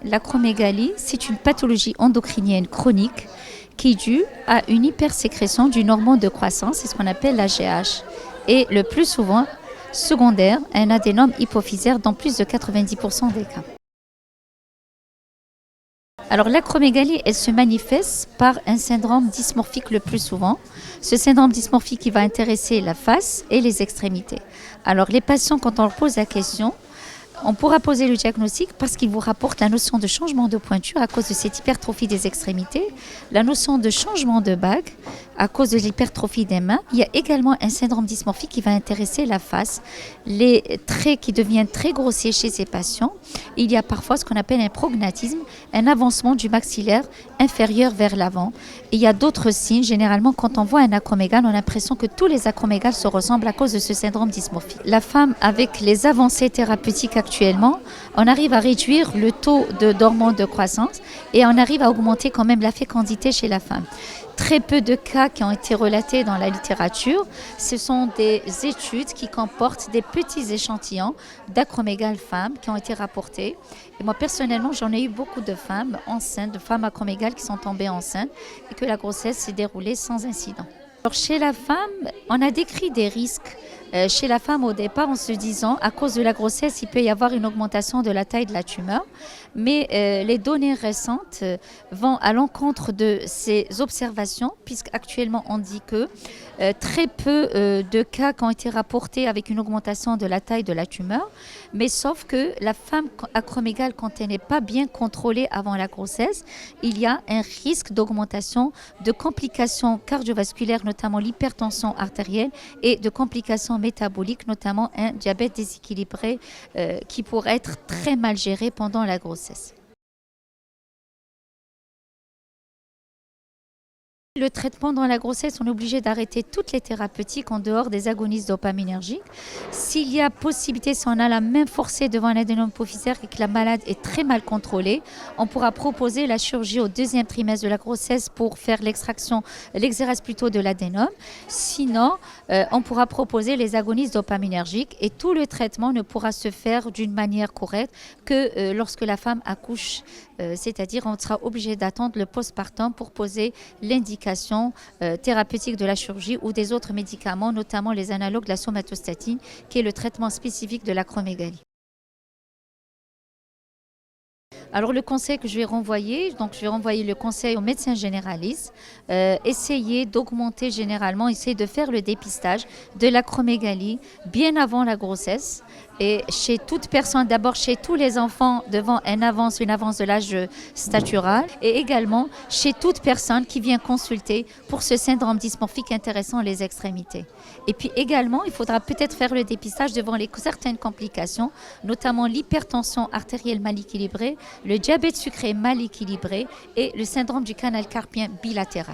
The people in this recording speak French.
L'acromégalie, c'est une pathologie endocrinienne chronique qui est due à une hypersécrétion d'une hormone de croissance, c'est ce qu'on appelle la GH. Et le plus souvent, secondaire, un adénome hypophysaire dans plus de 90% des cas. Alors l'acromégalie, elle se manifeste par un syndrome dysmorphique le plus souvent. Ce syndrome dysmorphique, il va intéresser la face et les extrémités. Alors les patients, quand on leur pose la question, on pourra poser le diagnostic parce qu'il vous rapporte la notion de changement de pointure à cause de cette hypertrophie des extrémités, la notion de changement de bague à cause de l'hypertrophie des mains. Il y a également un syndrome dysmorphique qui va intéresser la face, les traits qui deviennent très grossiers chez ces patients. Il y a parfois ce qu'on appelle un prognatisme, un avancement du maxillaire inférieur vers l'avant. Il y a d'autres signes. Généralement, quand on voit un acromégale, on a l'impression que tous les acromégales se ressemblent à cause de ce syndrome dysmorphique. La femme, avec les avancées thérapeutiques actuellement, on arrive à réduire le taux d'hormones de croissance et on arrive à augmenter quand même la fécondité chez la femme. Très peu de cas qui ont été relatés dans la littérature, ce sont des études qui comportent des petits échantillons d'acromégales femmes qui ont été rapportés. Et moi personnellement, j'en ai eu beaucoup de femmes enceintes, de femmes acromégales qui sont tombées enceintes et que la grossesse s'est déroulée sans incident. Alors chez la femme, on a décrit des risques chez la femme au départ en se disant à cause de la grossesse, il peut y avoir une augmentation de la taille de la tumeur. Mais les données récentes vont à l'encontre de ces observations puisqu'actuellement on dit que très peu de cas qui ont été rapportés avec une augmentation de la taille de la tumeur. Mais sauf que la femme acromégale, quand elle n'est pas bien contrôlée avant la grossesse, il y a un risque d'augmentation de complications cardiovasculaires, notamment l'hypertension artérielle et de complications métaboliques, notamment un diabète déséquilibré qui pourrait être très mal géré pendant la grossesse. Le traitement dans la grossesse, on est obligé d'arrêter toutes les thérapeutiques en dehors des agonistes dopaminergiques. S'il y a possibilité, si on a la main forcée devant un adénome hypophysaire et que la malade est très mal contrôlée, on pourra proposer la chirurgie au deuxième trimestre de la grossesse pour faire l'exérèse plutôt de l'adénome. Sinon, on pourra proposer les agonistes dopaminergiques et tout le traitement ne pourra se faire d'une manière correcte que lorsque la femme accouche. C'est-à-dire on sera obligé d'attendre le postpartum pour poser l'indication thérapeutique de la chirurgie ou des autres médicaments, notamment les analogues de la somatostatine, qui est le traitement spécifique de l'acromégalie. Alors le conseil que je vais renvoyer, donc je vais renvoyer le conseil aux médecins généralistes, essayer d'augmenter généralement, essayer de faire le dépistage de l'acromégalie bien avant la grossesse et chez toute personne, d'abord chez tous les enfants devant une avance de l'âge statural et également chez toute personne qui vient consulter pour ce syndrome dysmorphique intéressant les extrémités. Et puis également, il faudra peut-être faire le dépistage devant certaines complications, notamment l'hypertension artérielle mal équilibrée, le diabète sucré mal équilibré et le syndrome du canal carpien bilatéral.